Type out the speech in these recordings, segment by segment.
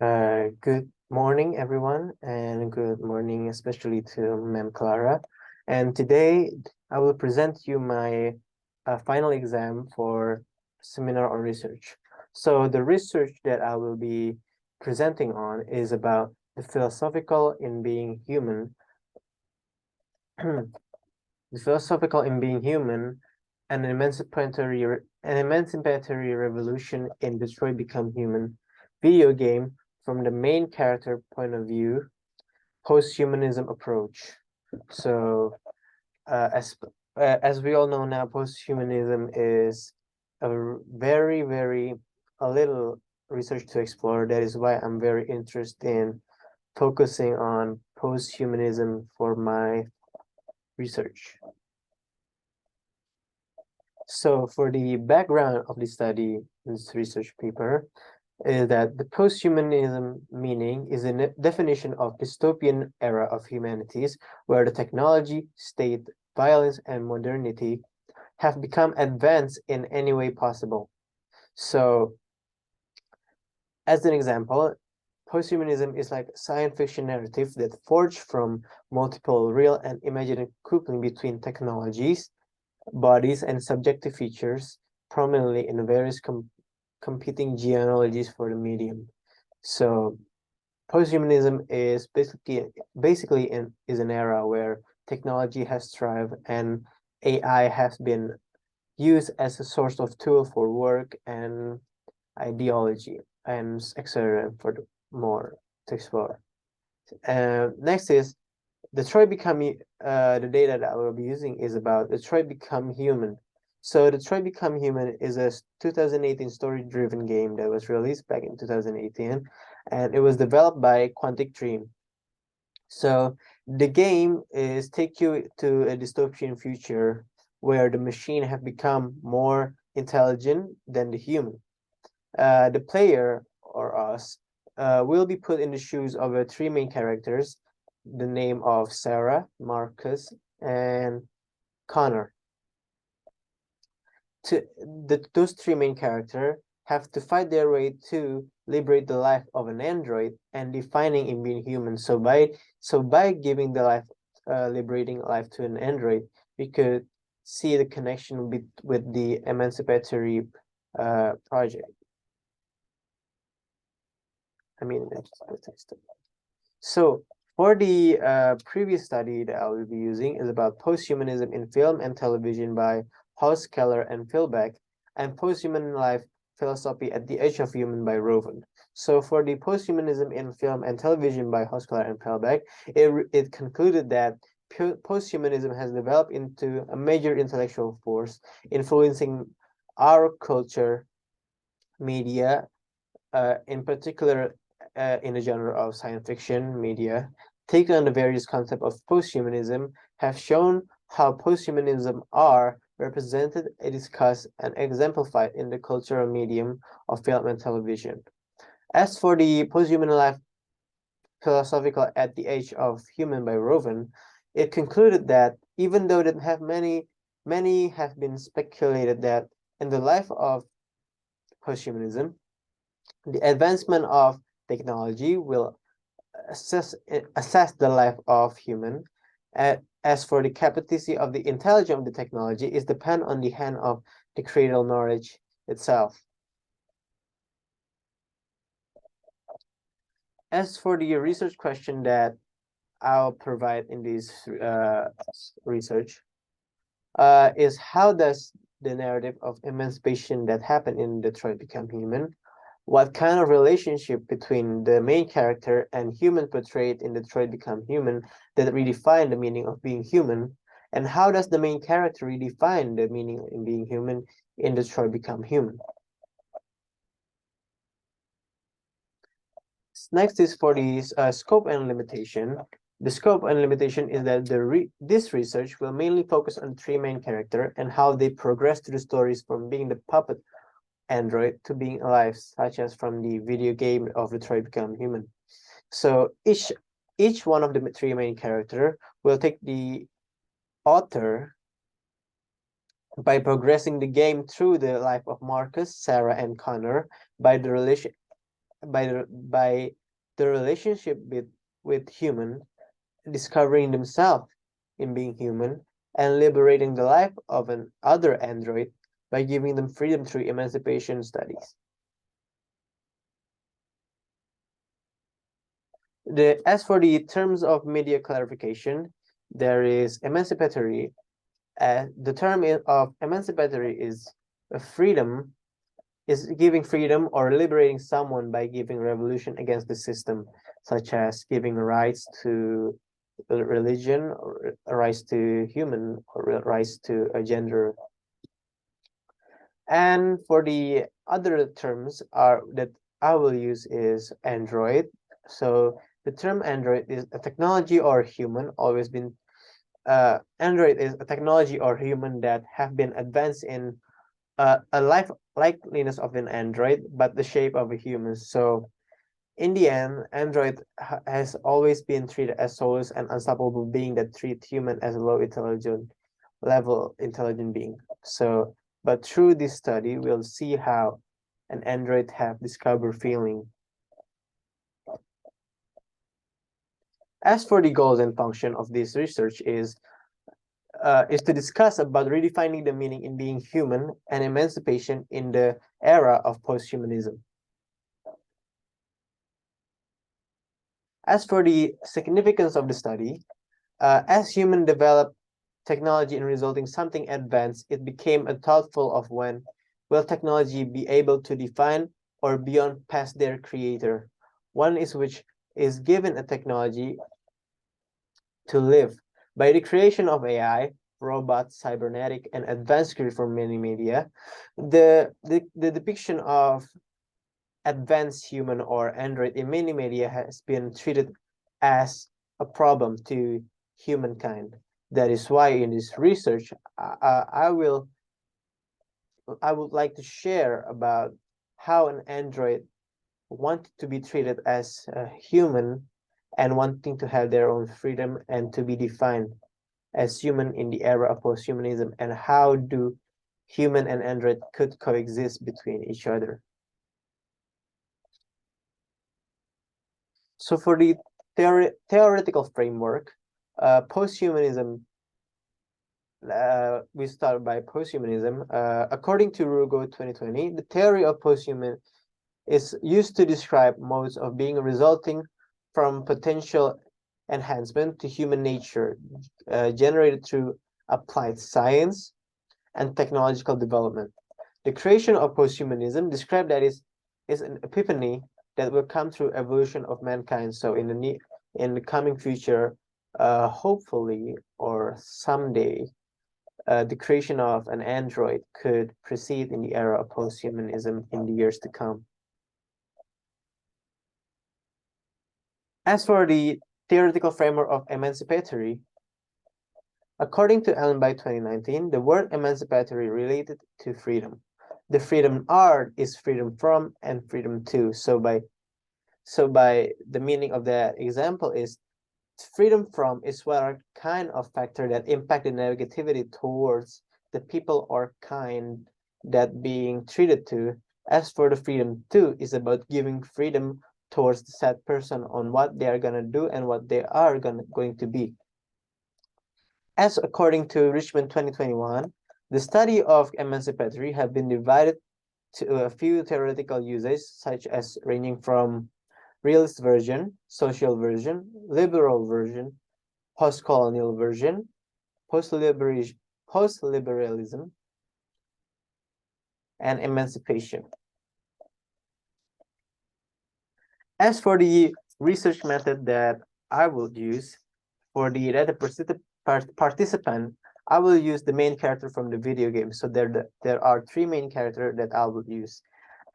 Good morning, everyone, and good morning, especially to Ma'am Clara. And today I will present you my final exam for seminar on research. So the research that I will be presenting on is about the philosophical in being human, the philosophical in being human, an emancipatory revolution in Detroit Become Human video game from the main character point of view, post-humanism approach. So, uh, as as we all know now, post-humanism is a little research to explore. That is why I'm very interested in focusing on post-humanism for my research. So for the background of the study in this research paper is that the posthumanism meaning is a definition of dystopian era of humanities where the technology, state, violence, and modernity have become advanced in any way possible. So as an example, posthumanism is like a science fiction narrative that forged from multiple real and imaginary coupling between technologies, bodies, and subjective features prominently in various competing genealogies for the medium. So posthumanism is is an era where technology has thrived and AI has been used as a source of tool for work and ideology and etc. for the more to explore. Next is Detroit Become the data that I will be using is about Detroit Become Human. So Detroit Become Human is a 2018 story-driven game that was released back in 2018, and it was developed by Quantic Dream. So the game is take you to a dystopian future where the machine have become more intelligent than the human. The player or us will be put in the shoes of the three main characters, the name of Sarah, Marcus, and Connor. Those three main characters have to fight their way to liberate the life of an android and defining in being human. So by giving the life, liberating life to an android, we could see the connection with the emancipatory project. I mean, so for the previous study that I will be using is about posthumanism in film and television by Keller and Philbeck, and posthuman life philosophy at the Edge of Human by Roven. So for the posthumanism in film and television by Keller and Philbeck, it concluded that posthumanism has developed into a major intellectual force influencing our culture, media, in particular in the genre of science fiction media, taking on the various concepts of posthumanism, have shown how posthumanism are represented, discussed, and exemplified in the cultural medium of film and television. As for the posthuman life philosophical at the Age of Human by Roven, it concluded that even though that have many have been speculated that in the life of posthumanism, the advancement of technology will assess the life of human. As for the capacity of the intelligence of the technology is depend on the hand of the creator knowledge itself. As for the research question that I'll provide in this research, is how does the narrative of emancipation that happened in Detroit Become Human? What kind of relationship between the main character and human portrayed in Detroit Become Human that redefine the meaning of being human? And how does the main character redefine the meaning in being human in Detroit Become Human? Next is for the scope and limitation. The scope and limitation is that this research will mainly focus on three main characters and how they progress through the stories from being the puppet android to being alive, such as from the video game of Detroit Become Human. So each one of the three main characters will take the author by progressing the game through the life of Marcus, Sarah, and Connor by the by the relationship with human, discovering themselves in being human, and liberating the life of an other android by giving them freedom through emancipation studies. As for the terms of media clarification, there is emancipatory. The term of emancipatory is a freedom, is giving freedom or liberating someone by giving revolution against the system, such as giving rights to religion, or rights to human, or rights to a gender. And for the other terms that I will use is android. So the term android is a technology or human, always been android is a technology or human that have been advanced in a life likeliness of an android, but the shape of a human. So in the end, android has always been treated as soulless and unstoppable being that treat human as a low intelligent being. So, but through this study, we'll see how an android have discovered feeling. As for the goals and function of this research is to discuss about redefining the meaning in being human and emancipation in the era of posthumanism. As for the significance of the study, as human developed technology in resulting something advanced, it became a thoughtful of when will technology be able to define or beyond past their creator. One is which is given a technology to live. By the creation of AI, robots, cybernetic, and advanced creative for many media, the depiction of advanced human or android in many media has been treated as a problem to humankind. That is why in this research, I would like to share about how an android wanted to be treated as a human and wanting to have their own freedom and to be defined as human in the era of posthumanism, and how do human and android could coexist between each other. So for the theoretical framework, posthumanism, we start by posthumanism. According to Rugo 2020, the theory of posthuman is used to describe modes of being resulting from potential enhancement to human nature generated through applied science and technological development. The creation of posthumanism described that is an epiphany that will come through evolution of mankind. So in the coming future, hopefully or someday, the creation of an android could proceed in the era of posthumanism in the years to come. As for the theoretical framework of emancipatory, according to Allenby 2019, the word emancipatory related to freedom. The freedom R is freedom from and freedom to. So by the meaning of that example is freedom from is what kind of factor that impact the negativity towards the people or kind that being treated to. As for the freedom to is about giving freedom towards the said person on what they are gonna do and what they are going to be. As according to Richmond 2021, the study of emancipatory have been divided to a few theoretical uses, such as ranging from realist version, social version, liberal version, post-colonial version, post-liberalism, and emancipation. As for the research method that I will use for the data participant, I will use the main character from the video game. So there are three main characters that I will use.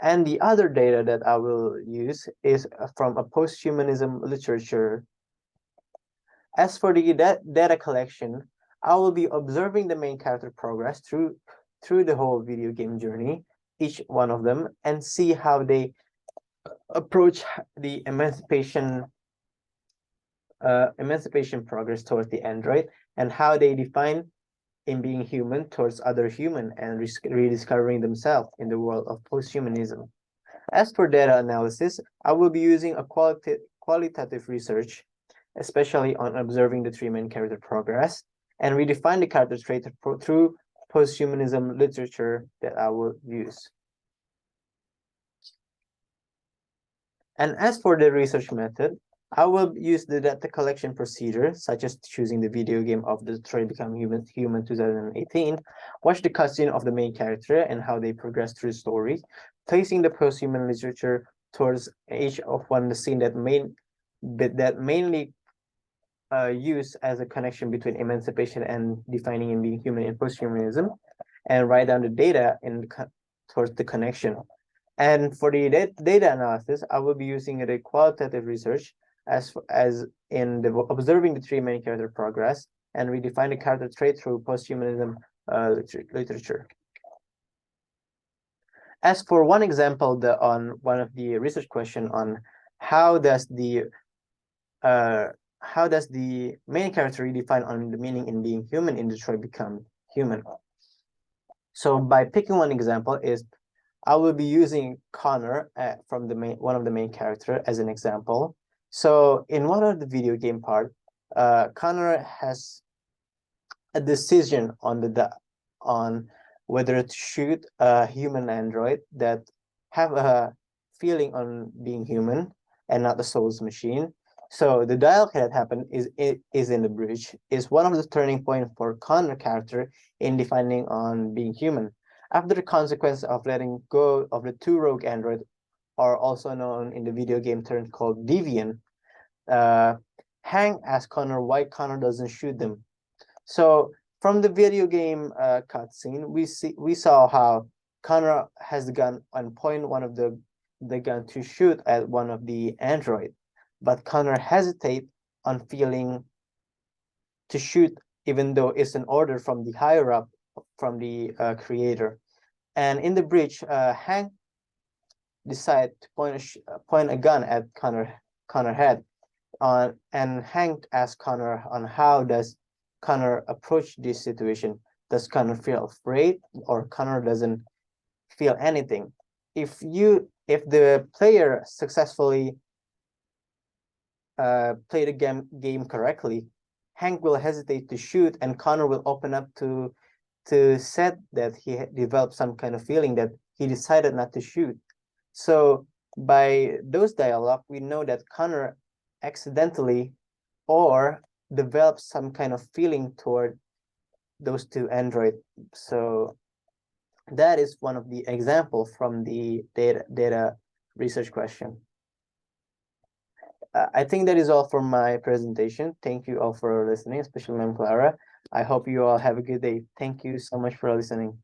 And the other data that I will use is from a posthumanism literature. As for the data collection, I will be observing the main character progress through the whole video game journey, each one of them, and see how they approach the emancipation progress towards the android, and how they define in being human towards other human and rediscovering themselves in the world of posthumanism. As for data analysis, I will be using a qualitative research, especially on observing the three main character progress, and redefine the character trait through posthumanism literature that I will use. And as for the research method, I will use the data collection procedure, such as choosing the video game of Detroit Become Human 2018, watch the cutscene of the main character and how they progress through the story, placing the post-human literature towards each of one the scene that mainly use as a connection between emancipation and defining and being human in posthumanism, and write down the data towards the connection. And for the data analysis, I will be using the qualitative research as in observing the three main character progress and redefine the character trait through posthumanism literature. As for one example, on one of the research question on how does the main character redefine on the meaning in being human in Detroit Become Human. So by picking one example is I will be using Connor from one of the main character as an example. So in one of the video game part, Connor has a decision on whether to shoot a human android that have a feeling on being human and not the soul's machine. So the dialogue that happened is in the bridge, is one of the turning point for Connor character in defining on being human. After the consequence of letting go of the two rogue androids, are also known in the video game term called Deviant, Hank asks Connor why Connor doesn't shoot them. So from the video game cutscene, we saw how Connor has the gun and point one of the gun to shoot at one of the android, but Connor hesitate on feeling to shoot even though it's an order from the higher up from the creator. And in the bridge, Hank decide to point a gun at Connor head and Hank asks Connor on how does Connor approach this situation. Does Connor feel afraid or Connor doesn't feel anything? If the player successfully play the game correctly, Hank will hesitate to shoot and Connor will open up to said that he developed some kind of feeling that he decided not to shoot. So by those dialogue, we know that Connor accidentally or developed some kind of feeling toward those two android. So that is one of the examples from the data research question. I think that is all for my presentation. Thank you all for listening, especially Ma'am Clara. I hope you all have a good day. Thank you so much for listening.